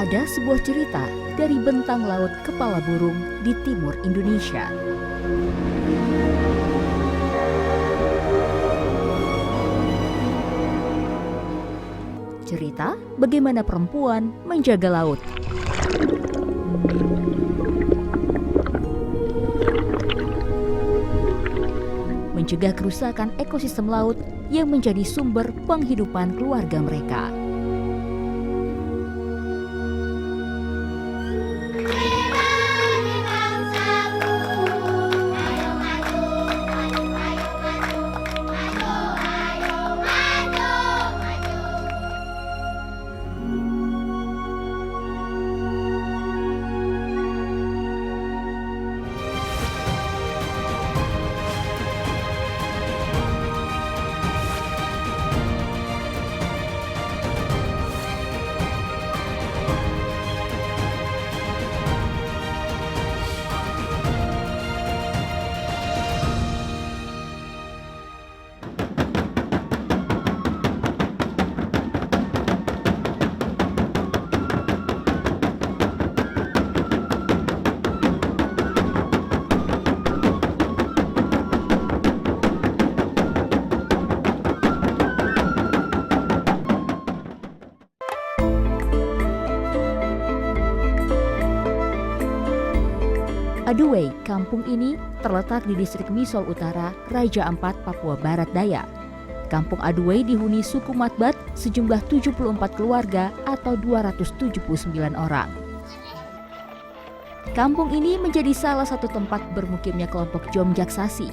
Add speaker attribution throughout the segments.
Speaker 1: ada sebuah cerita dari bentang laut kepala burung di timur Indonesia. Cerita bagaimana perempuan menjaga laut. Mencegah kerusakan ekosistem laut yang menjadi sumber penghidupan keluarga mereka. Aduway, kampung ini terletak di distrik Misol Utara, Raja Ampat, Papua Barat Daya. Kampung Aduway dihuni suku Matbat sejumlah 74 keluarga atau 279 orang. Kampung ini menjadi salah satu tempat bermukimnya kelompok Jomjak Sasi,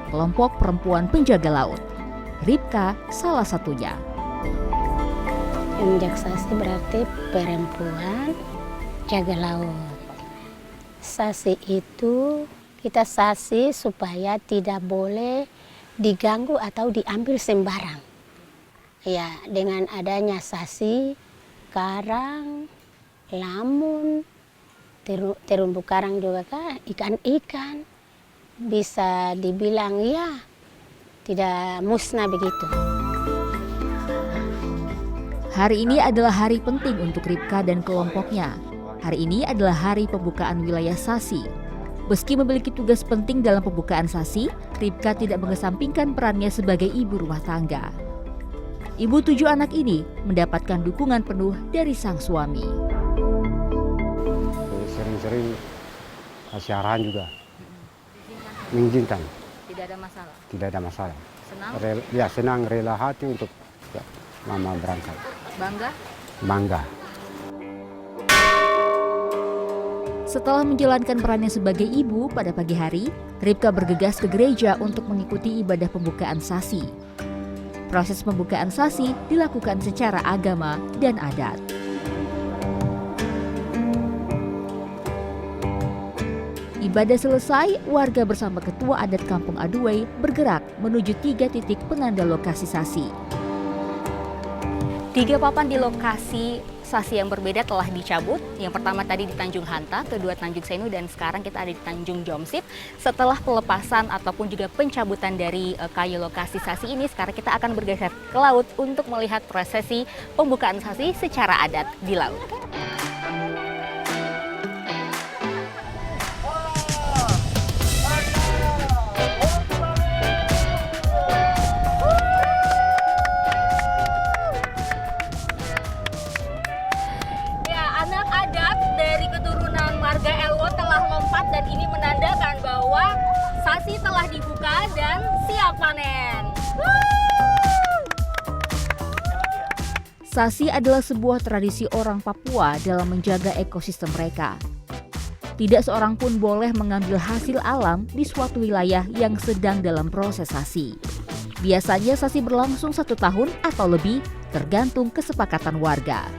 Speaker 1: kelompok perempuan penjaga laut. Ripka salah satunya.
Speaker 2: Jomjak Sasi berarti perempuan jaga laut. Sasi itu kita sasi supaya tidak boleh diganggu atau diambil sembarang. Ya, dengan adanya sasi, karang, lamun, terumbu karang juga kan, ikan-ikan bisa dibilang ya tidak musnah begitu.
Speaker 1: Hari ini adalah hari penting untuk Ripka dan kelompoknya. Hari ini adalah hari pembukaan wilayah Sasi. Meski memiliki tugas penting dalam pembukaan Sasi, Ripka tidak mengesampingkan perannya sebagai ibu rumah tangga. Ibu 7 anak ini mendapatkan dukungan penuh dari sang suami.
Speaker 3: Sering-sering kasih arahan juga. Mengizinkan.
Speaker 1: Tidak ada masalah?
Speaker 3: Tidak ada masalah.
Speaker 1: Senang?
Speaker 3: Senang, rela hati untuk ya, mama berangkat.
Speaker 1: Bangga?
Speaker 3: Bangga.
Speaker 1: Setelah menjalankan perannya sebagai ibu pada pagi hari, Ripka bergegas ke gereja untuk mengikuti ibadah pembukaan Sasi. Proses pembukaan Sasi dilakukan secara agama dan adat. Ibadah selesai, warga bersama ketua adat Kampung Aduway bergerak menuju 3 titik penanda lokasi Sasi. 3 papan di lokasi Sasi yang berbeda telah dicabut. Yang pertama tadi di Tanjung Hanta, kedua Tanjung Senu, dan sekarang kita ada di Tanjung Jomsip. Setelah pelepasan ataupun juga pencabutan dari kayu lokasi Sasi ini, sekarang kita akan bergeser ke laut untuk melihat prosesi pembukaan Sasi secara adat di laut. Dan ini menandakan bahwa Sasi telah dibuka dan siap panen. Sasi adalah sebuah tradisi orang Papua dalam menjaga ekosistem mereka. Tidak seorang pun boleh mengambil hasil alam di suatu wilayah yang sedang dalam proses Sasi. Biasanya Sasi berlangsung 1 tahun atau lebih, tergantung kesepakatan warga.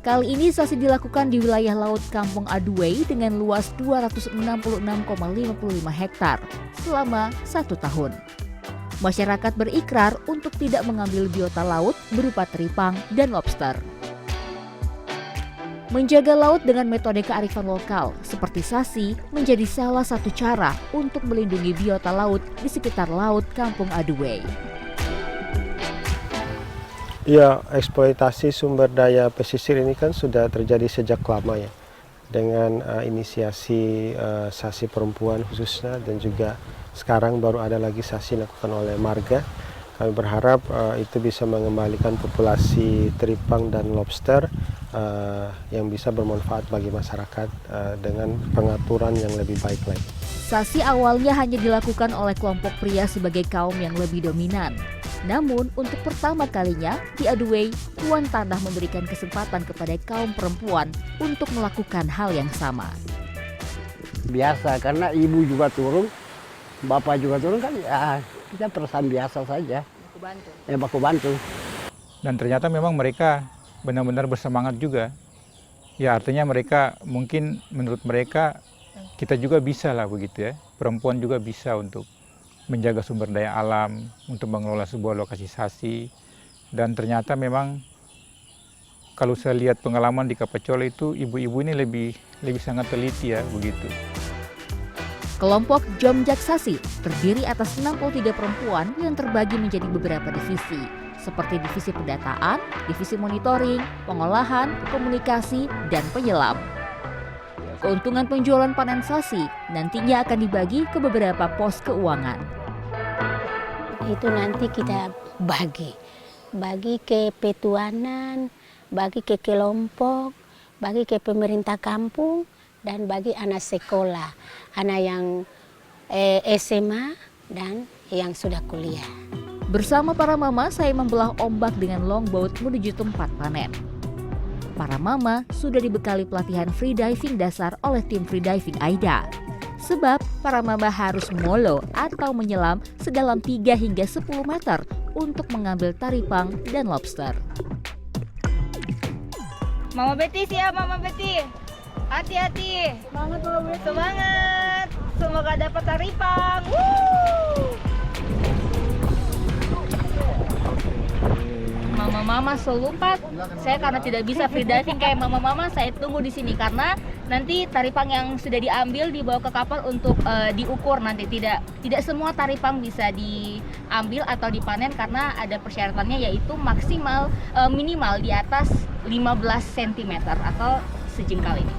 Speaker 1: Kali ini Sasi dilakukan di wilayah laut Kampung Aduway dengan luas 266,55 hektar selama 1 tahun. Masyarakat berikrar untuk tidak mengambil biota laut berupa teripang dan lobster. Menjaga laut dengan metode kearifan lokal seperti Sasi menjadi salah satu cara untuk melindungi biota laut di sekitar laut Kampung Aduway.
Speaker 4: Ya, eksploitasi sumber daya pesisir ini kan sudah terjadi sejak lama ya. Dengan inisiasi Sasi perempuan khususnya, dan juga sekarang baru ada lagi Sasi dilakukan oleh Marga. Kami berharap itu bisa mengembalikan populasi teripang dan lobster yang bisa bermanfaat bagi masyarakat dengan pengaturan yang lebih baik lagi.
Speaker 1: Sasi awalnya hanya dilakukan oleh kelompok pria sebagai kaum yang lebih dominan. Namun, untuk pertama kalinya, di Aduway, Tuan Tanah memberikan kesempatan kepada kaum perempuan untuk melakukan hal yang sama.
Speaker 5: Biasa, karena ibu juga turun, bapak juga turun, kan ya kita perasaan biasa saja. Baku bantu.
Speaker 6: Dan ternyata memang mereka benar-benar bersemangat juga. Ya, artinya mereka mungkin menurut mereka kita juga bisa lah begitu ya. Perempuan juga bisa untuk menjaga sumber daya alam, untuk mengelola sebuah lokasi Sasi. Dan ternyata memang kalau saya lihat pengalaman di Kapacol itu, ibu-ibu ini lebih sangat teliti ya begitu.
Speaker 1: Kelompok Jomjak Sasi terdiri atas 63 perempuan yang terbagi menjadi beberapa divisi, seperti divisi pendataan, divisi monitoring, pengolahan, komunikasi, dan penyelam. Keuntungan penjualan panen Sasi nantinya akan dibagi ke beberapa pos keuangan.
Speaker 2: Itu nanti kita bagi ke petuanan, bagi ke kelompok, bagi ke pemerintah kampung, dan bagi anak sekolah, anak yang SMA dan yang sudah kuliah.
Speaker 1: Bersama para mama, saya membelah ombak dengan longboat menuju tempat panen. Para mama sudah dibekali pelatihan freediving dasar oleh tim freediving AIDA. Sebab para mama harus molo atau menyelam sedalam 3 hingga 10 meter untuk mengambil taripang dan lobster.
Speaker 7: Mama Betty siap, Mama Betty. Hati-hati. Semangat, Mama Betty. Semangat. Semoga dapat taripang. Mama-mama selumpat. Saya karena tidak bisa freediving kayak mama-mama, saya tunggu di sini karena nanti taripang yang sudah diambil dibawa ke kapal untuk diukur nanti. Tidak semua taripang bisa diambil atau dipanen karena ada persyaratannya, yaitu maksimal minimal di atas 15 cm atau sejengkal ini.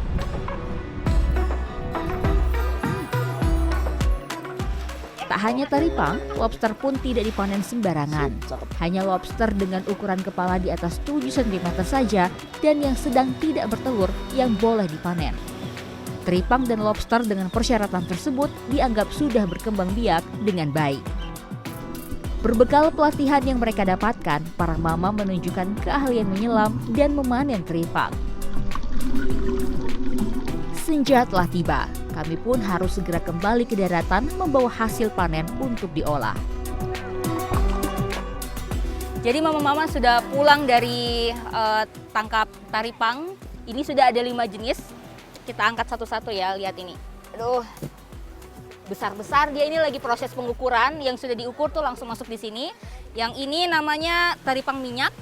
Speaker 1: Tak hanya taripang, lobster pun tidak dipanen sembarangan. Hanya lobster dengan ukuran kepala di atas 7 cm saja dan yang sedang tidak bertelur yang boleh dipanen. Taripang dan lobster dengan persyaratan tersebut dianggap sudah berkembang biak dengan baik. Berbekal pelatihan yang mereka dapatkan, para mama menunjukkan keahlian menyelam dan memanen taripang. Senja telah tiba. Kami pun harus segera kembali ke daratan membawa hasil panen untuk diolah.
Speaker 7: Jadi mama-mama sudah pulang dari tangkap taripang. Ini sudah ada 5 jenis. Kita angkat satu-satu ya, lihat ini. Aduh, besar-besar dia. Ini lagi proses pengukuran. Yang sudah diukur tuh langsung masuk di sini. Yang ini namanya taripang minyak.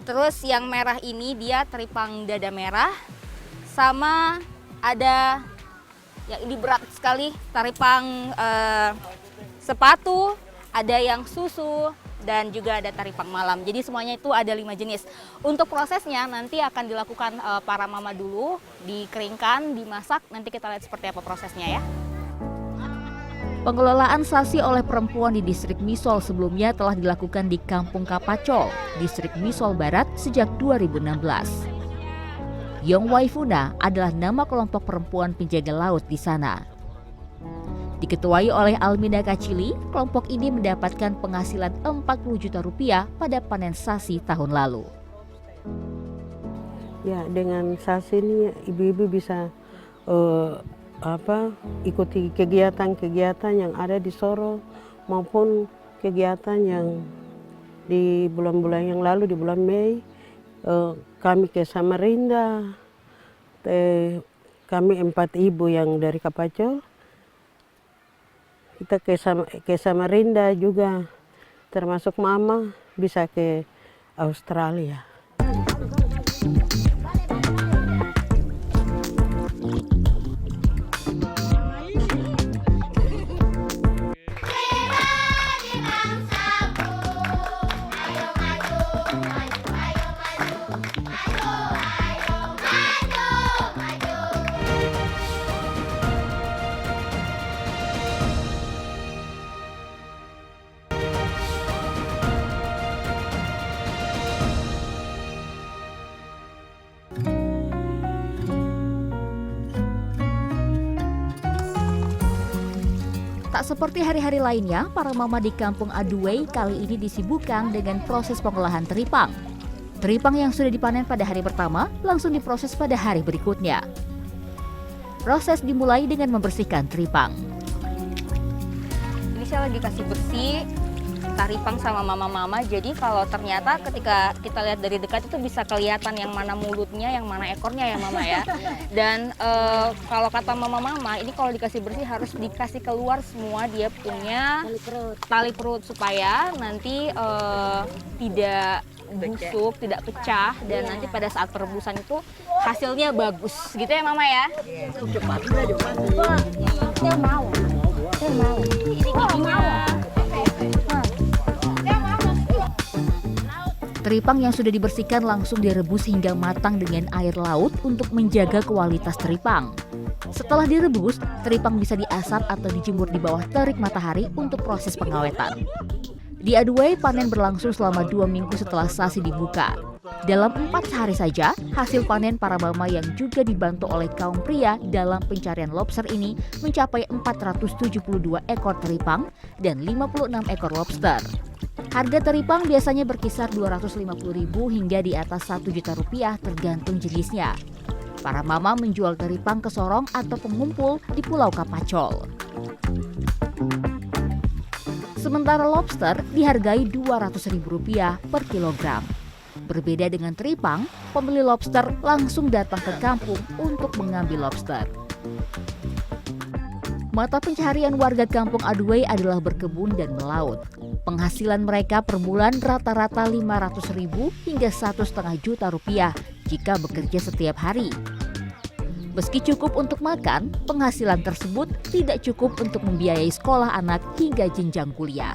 Speaker 7: Terus yang merah ini dia taripang dada merah. Sama ada yang ini berat sekali, taripang sepatu, ada yang susu, dan juga ada taripang malam. Jadi semuanya itu ada 5 jenis. Untuk prosesnya nanti akan dilakukan para mama dulu, dikeringkan, dimasak. Nanti kita lihat seperti apa prosesnya ya.
Speaker 1: Pengelolaan Sasi oleh perempuan di distrik Misol sebelumnya telah dilakukan di Kampung Kapacol, distrik Misol Barat sejak 2016. Yong Waifuna adalah nama kelompok perempuan penjaga laut di sana. Diketuai oleh Alminda Kacili, kelompok ini mendapatkan penghasilan 40 juta rupiah pada panen Sasi tahun lalu.
Speaker 8: Ya, dengan Sasi ini ibu-ibu bisa ikuti kegiatan-kegiatan yang ada di Soro maupun kegiatan yang di bulan-bulan yang lalu, di bulan Mei. Kami ke Samarinda, kami 4 ibu yang dari Kapacol, kita ke Samarinda juga, termasuk mama bisa ke Australia.
Speaker 1: Tak seperti hari-hari lainnya, para mama di Kampung Aduway kali ini disibukkan dengan proses pengolahan teripang. Teripang yang sudah dipanen pada hari pertama langsung diproses pada hari berikutnya. Proses dimulai dengan membersihkan teripang.
Speaker 7: Ini saya lagi kasih bersih taripang sama mama-mama. Jadi kalau ternyata ketika kita lihat dari dekat itu bisa kelihatan yang mana mulutnya, yang mana ekornya ya mama ya. Dan kalau kata mama-mama, ini kalau dikasih bersih harus dikasih keluar semua dia punya tali perut supaya nanti tidak busuk, tidak pecah, dan nanti pada saat perebusan itu hasilnya bagus, gitu ya mama ya?
Speaker 2: Saya mau.
Speaker 7: Ini giginya.
Speaker 1: Teripang yang sudah dibersihkan langsung direbus hingga matang dengan air laut untuk menjaga kualitas teripang. Setelah direbus, teripang bisa diasap atau dijemur di bawah terik matahari untuk proses pengawetan. Di Aduway, panen berlangsung selama 2 minggu setelah sasi dibuka. Dalam 4 hari saja, hasil panen para mama yang juga dibantu oleh kaum pria dalam pencarian lobster ini mencapai 472 ekor teripang dan 56 ekor lobster. Harga teripang biasanya berkisar Rp250.000 hingga di atas Rp1.000.000 tergantung jenisnya. Para mama menjual teripang ke sorong atau pengumpul di Pulau Kapacol. Sementara lobster dihargai Rp200.000 per kilogram. Berbeda dengan teripang, pembeli lobster langsung datang ke kampung untuk mengambil lobster. Mata pencaharian warga Kampung Aduway adalah berkebun dan melaut. Penghasilan mereka per bulan rata-rata Rp500.000 hingga Rp1,5 juta jika bekerja setiap hari. Meski cukup untuk makan, penghasilan tersebut tidak cukup untuk membiayai sekolah anak hingga jenjang kuliah.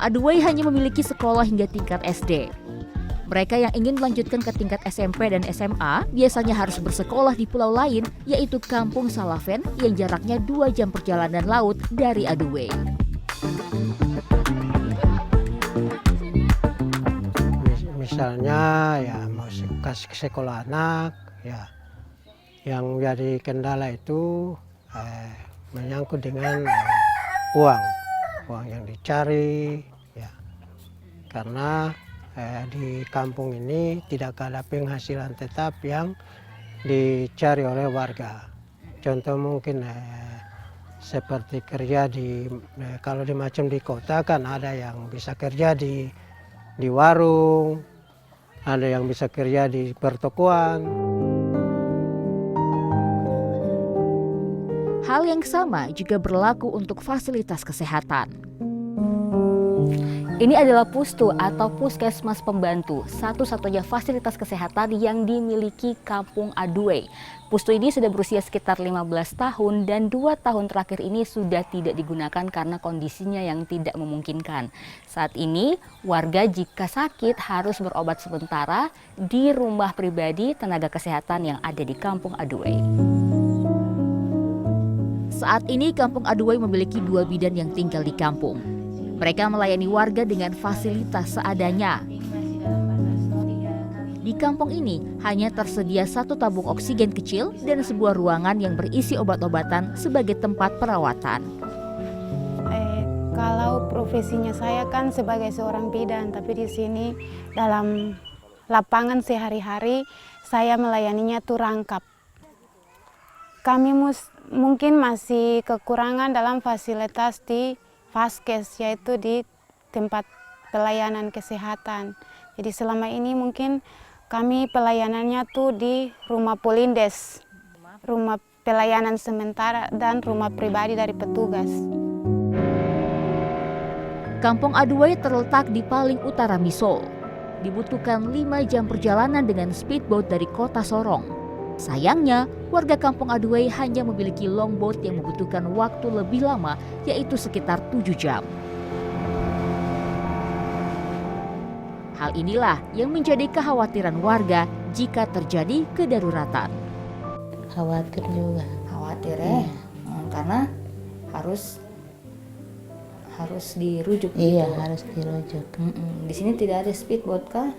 Speaker 1: Aduway hanya memiliki sekolah hingga tingkat SD. Mereka yang ingin melanjutkan ke tingkat SMP dan SMA biasanya harus bersekolah di pulau lain, yaitu Kampung Salaven yang jaraknya 2 jam perjalanan laut dari Aduway.
Speaker 9: Misalnya ya mau kasih ke sekolah anak, ya yang jadi kendala itu menyangkut dengan uang yang dicari, ya karena di kampung ini tidak ada penghasilan tetap yang dicari oleh warga. Contoh mungkin seperti kerja di kalau di macam di kota kan ada yang bisa kerja di warung, ada yang bisa kerja di pertokoan.
Speaker 1: Hal yang sama juga berlaku untuk fasilitas kesehatan.
Speaker 7: Ini adalah Pustu atau Puskesmas Pembantu, satu-satunya fasilitas kesehatan yang dimiliki Kampung Aduway. Pustu ini sudah berusia sekitar 15 tahun dan 2 tahun terakhir ini sudah tidak digunakan karena kondisinya yang tidak memungkinkan. Saat ini, warga jika sakit harus berobat sementara di rumah pribadi tenaga kesehatan yang ada di Kampung Aduway.
Speaker 1: Saat ini Kampung Aduway memiliki 2 bidan yang tinggal di kampung. Mereka melayani warga dengan fasilitas seadanya. Di kampung ini hanya tersedia 1 tabung oksigen kecil dan sebuah ruangan yang berisi obat-obatan sebagai tempat perawatan.
Speaker 10: Kalau profesinya saya kan sebagai seorang bidan, tapi di sini dalam lapangan sehari-hari saya melayaninya tuh rangkap. Kami mungkin masih kekurangan dalam fasilitas di Vaskes, yaitu di tempat pelayanan kesehatan. Jadi selama ini mungkin kami pelayanannya tuh di rumah Polindes, rumah pelayanan sementara dan rumah pribadi dari petugas.
Speaker 1: Kampung Aduway terletak di paling utara Misol. Dibutuhkan 5 jam perjalanan dengan speedboat dari kota Sorong. Sayangnya, warga Kampung Aduway hanya memiliki longboat yang membutuhkan waktu lebih lama, yaitu sekitar 7 jam. Hal inilah yang menjadi kekhawatiran warga jika terjadi kedaruratan.
Speaker 2: Khawatir juga.
Speaker 7: Khawatir ya, karena harus dirujuk.
Speaker 2: Iya,
Speaker 7: gitu.
Speaker 2: harus dirujuk.
Speaker 7: Di sini tidak ada speedboat kah?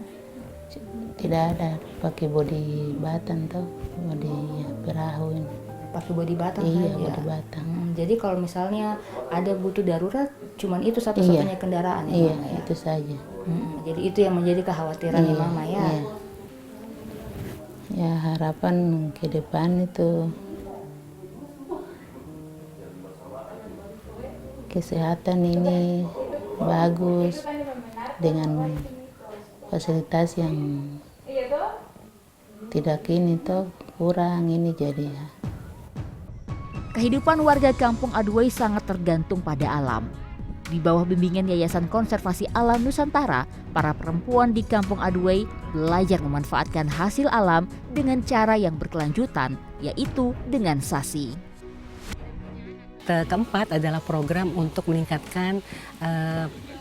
Speaker 2: Tidak ada, pakai bodi batan tuh, bodi perahu ini.
Speaker 7: Pakai bodi batang
Speaker 2: iya,
Speaker 7: saja.
Speaker 2: bodi batang.
Speaker 1: Jadi kalau misalnya ada butuh darurat, cuman itu satu-satunya kendaraan ya,
Speaker 2: Iya,
Speaker 1: Mama, ya?
Speaker 2: itu saja.
Speaker 1: Jadi itu yang menjadi kekhawatiran Mama ya.
Speaker 2: Iya. Ya harapan ke depan itu kesehatan ini bagus dengan fasilitas yang tidak ini toh kurang ini jadi ya.
Speaker 1: Kehidupan warga Kampung Aduay sangat tergantung pada alam. Di bawah bimbingan Yayasan Konservasi Alam Nusantara, para perempuan di Kampung Aduay belajar memanfaatkan hasil alam dengan cara yang berkelanjutan, yaitu dengan sasi.
Speaker 11: Keempat adalah program untuk meningkatkan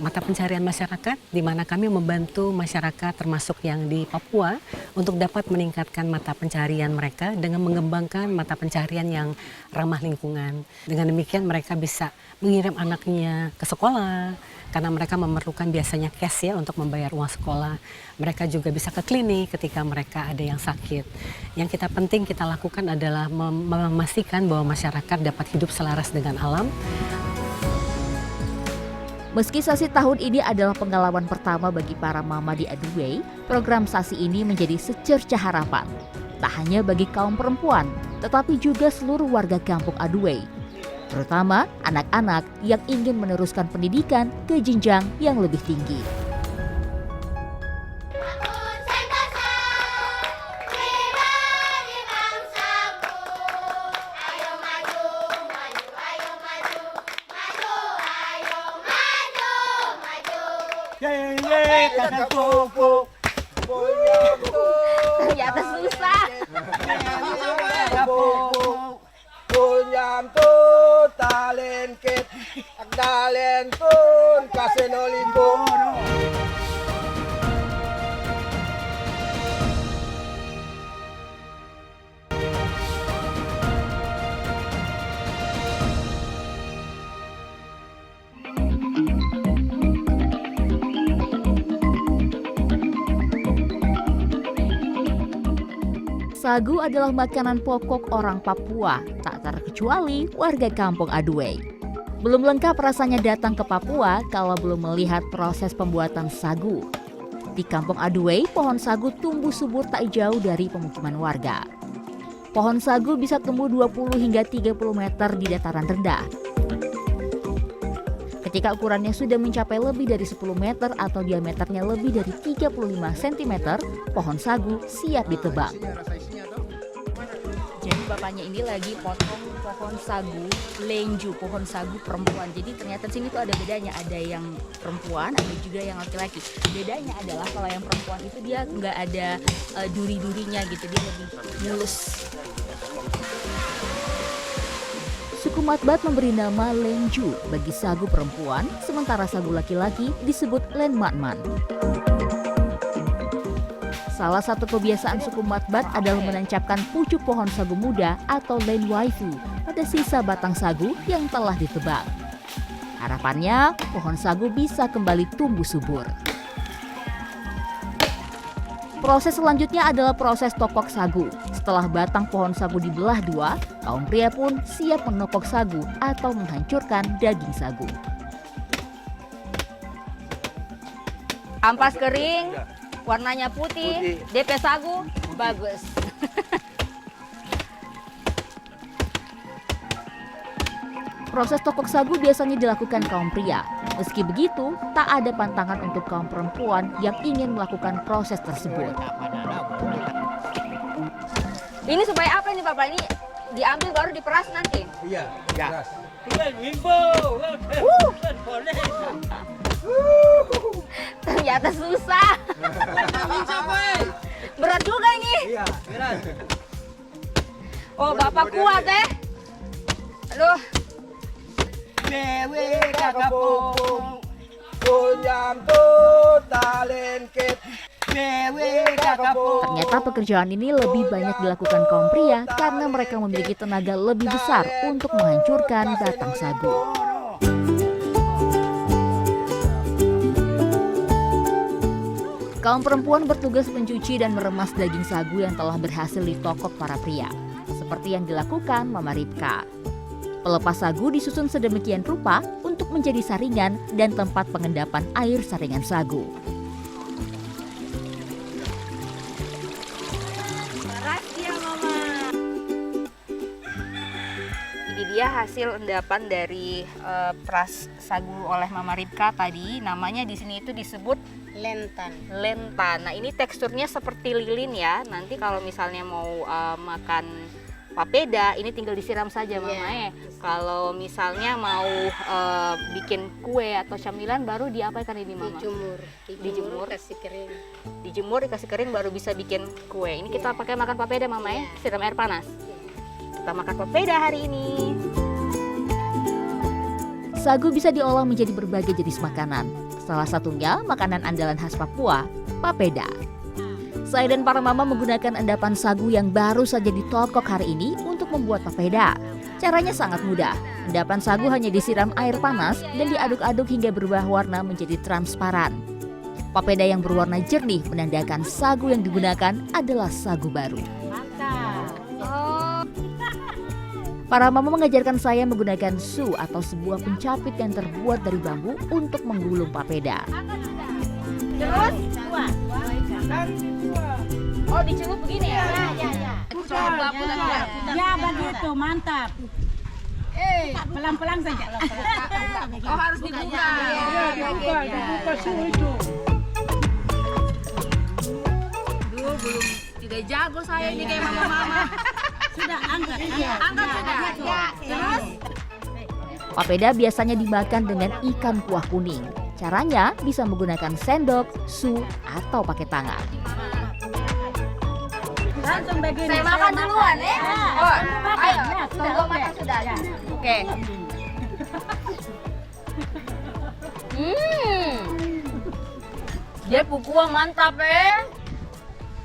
Speaker 11: mata pencarian masyarakat, di mana kami membantu masyarakat termasuk yang di Papua untuk dapat meningkatkan mata pencarian mereka dengan mengembangkan mata pencarian yang ramah lingkungan. Dengan demikian mereka bisa mengirim anaknya ke sekolah, karena mereka memerlukan biasanya cash ya untuk membayar uang sekolah. Mereka juga bisa ke klinik ketika mereka ada yang sakit. Yang penting kita lakukan adalah memastikan bahwa masyarakat dapat hidup selaras dengan alam.
Speaker 1: Meski Sasi tahun ini adalah pengalaman pertama bagi para mama di Aduay, program Sasi ini menjadi secercah harapan. Tak hanya bagi kaum perempuan, tetapi juga seluruh warga Kampung Aduay, terutama anak-anak yang ingin meneruskan pendidikan ke jenjang yang lebih tinggi.
Speaker 7: Ternyata susah.
Speaker 5: Punyam tu talengket, agdalen pun kasenolibo.
Speaker 1: Sagu adalah makanan pokok orang Papua, tak terkecuali warga Kampung Aduay. Belum lengkap rasanya datang ke Papua kalau belum melihat proses pembuatan sagu. Di Kampung Aduay, pohon sagu tumbuh subur tak jauh dari pemukiman warga. Pohon sagu bisa tumbuh 20 hingga 30 meter di dataran rendah. Ketika ukurannya sudah mencapai lebih dari 10 meter atau diameternya lebih dari 35 cm, pohon sagu siap ditebang. Jadi bapaknya ini lagi potong pohon sagu lenju, pohon sagu perempuan. Jadi ternyata di sini tuh ada bedanya, ada yang perempuan, ada juga yang laki-laki. Bedanya adalah kalau yang perempuan itu dia nggak ada duri-durinya gitu, dia lebih mulus. Suku Matbat memberi nama lenju bagi sagu perempuan, sementara sagu laki-laki disebut len matman. Salah satu kebiasaan suku Matbat adalah menancapkan pucuk pohon sagu muda atau len waifu pada sisa batang sagu yang telah ditebang. Harapannya, pohon sagu bisa kembali tumbuh subur. Proses selanjutnya adalah proses tokok sagu. Setelah batang pohon sagu dibelah dua, kaum pria pun siap menokok sagu atau menghancurkan daging sagu.
Speaker 7: Ampas kering, warnanya putih, DP sagu, bagus.
Speaker 1: Proses tokok sagu biasanya dilakukan kaum pria. Meski begitu, tak ada pantangan untuk kaum perempuan yang ingin melakukan proses tersebut.
Speaker 7: Ini supaya apa nih Bapak? Ini diambil baru diperas nanti?
Speaker 5: Iya, peras.
Speaker 7: Ternyata susah. Berat juga ini.
Speaker 5: Iya, beras.
Speaker 7: Oh, Bapak kuat ya? Aduh.
Speaker 5: Dewe kakapong, punyam tu talengket.
Speaker 1: Ternyata pekerjaan ini lebih banyak dilakukan kaum pria karena mereka memiliki tenaga lebih besar untuk menghancurkan batang sagu. Kaum perempuan bertugas mencuci dan meremas daging sagu yang telah berhasil ditokok para pria, seperti yang dilakukan Mama Ripka. Pelepas sagu disusun sedemikian rupa untuk menjadi saringan dan tempat pengendapan air saringan sagu.
Speaker 7: Ini dia hasil endapan dari peras sagu oleh Mama Ripka tadi. Namanya di sini itu disebut
Speaker 2: Lentan.
Speaker 7: lentan. Nah, ini teksturnya seperti lilin ya. Nanti kalau misalnya mau makan papeda, ini tinggal disiram saja Mama. Kalau misalnya mau bikin kue atau camilan, baru diapakan ini Mama? Dijemur,
Speaker 2: kasih kering.
Speaker 7: dijemur, dikasih kering, baru bisa bikin kue. Ini kita pakai makan papeda Mama ya, siram air panas. Kita makan papeda hari ini.
Speaker 1: Sagu bisa diolah menjadi berbagai jenis makanan. Salah satunya makanan andalan khas Papua, papeda. Saya dan para mama menggunakan endapan sagu yang baru saja ditokok hari ini untuk membuat papeda. Caranya sangat mudah. Endapan sagu hanya disiram air panas dan diaduk-aduk hingga berubah warna menjadi transparan. Papeda yang berwarna jernih menandakan sagu yang digunakan adalah sagu baru. Para mama mengajarkan saya menggunakan su atau sebuah pencapit yang terbuat dari bambu untuk menggulung papeda.
Speaker 7: Terus? Oh, dicelup begini ya? Ya.
Speaker 12: Ya begitu, mantap. Pelan-pelan saja.
Speaker 7: Oh, harus dibuka.
Speaker 12: Dibuka suhu itu.
Speaker 7: Duh, belum tidak jago saya ini kayak mama-mama.
Speaker 12: Sudah angkat
Speaker 7: Angkat sudah. Terus?
Speaker 1: Papeda biasanya dimakan dengan ikan kuah kuning. Caranya bisa menggunakan sendok, su, atau pakai tangan.
Speaker 12: langsung begini.
Speaker 7: Saya makan duluan ya. Oh, ayo.
Speaker 12: Sudah
Speaker 7: Makan sudah. Oke. Dia pukuan mantap ya.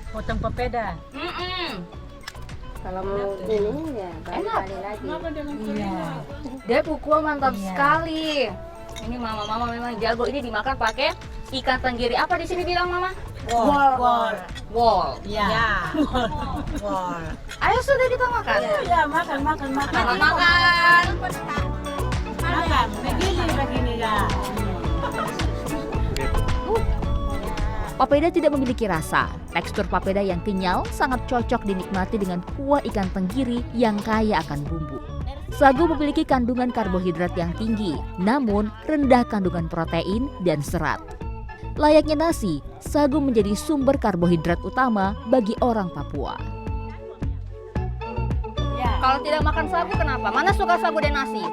Speaker 12: Potong papeda.
Speaker 2: Kalau mau ini ya kali lagi.
Speaker 12: Iya.
Speaker 7: Dia pukuan mantap sekali. Ini mama-mama memang jago. Ini dimakan pakai ikan tenggiri. Apa di sini bilang mama? Wol.
Speaker 12: Ya. Wol.
Speaker 7: Ayo sudah kita makan.
Speaker 12: Iya, makan.
Speaker 7: Makan.
Speaker 12: Makan. Begini ya.
Speaker 1: Papeda tidak memiliki rasa. Tekstur papeda yang kenyal sangat cocok dinikmati dengan kuah ikan tenggiri yang kaya akan bumbu. Sagu memiliki kandungan karbohidrat yang tinggi, namun rendah kandungan protein dan serat. Layaknya nasi, sagu menjadi sumber karbohidrat utama bagi orang Papua.
Speaker 7: Kalau tidak makan sagu kenapa? Mana suka sagu dan nasi?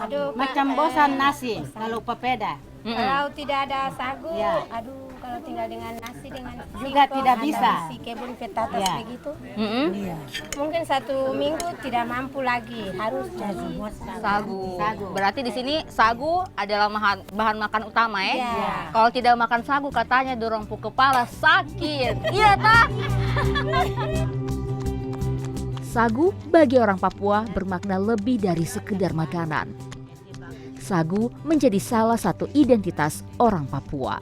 Speaker 12: Aduh, macam bosan nasi kalau papeda.
Speaker 13: Kalau tidak ada sagu,
Speaker 12: Ya.
Speaker 13: aduh kalau tinggal dengan nasi dengan
Speaker 12: Juga
Speaker 13: singkong,
Speaker 12: tidak
Speaker 13: ada
Speaker 12: bisa.
Speaker 13: nasi kebun petatas
Speaker 12: Ya.
Speaker 13: begitu.
Speaker 12: Iya.
Speaker 13: Mungkin 1 minggu tidak mampu lagi, harus jadi
Speaker 7: Sagu. Berarti di sini sagu adalah bahan makan utama ya?
Speaker 13: Iya.
Speaker 7: Kalau tidak makan sagu katanya dorong kepala sakit. Iya tak?
Speaker 1: Sagu bagi orang Papua bermakna lebih dari sekedar makanan. Sagu menjadi salah satu identitas orang Papua.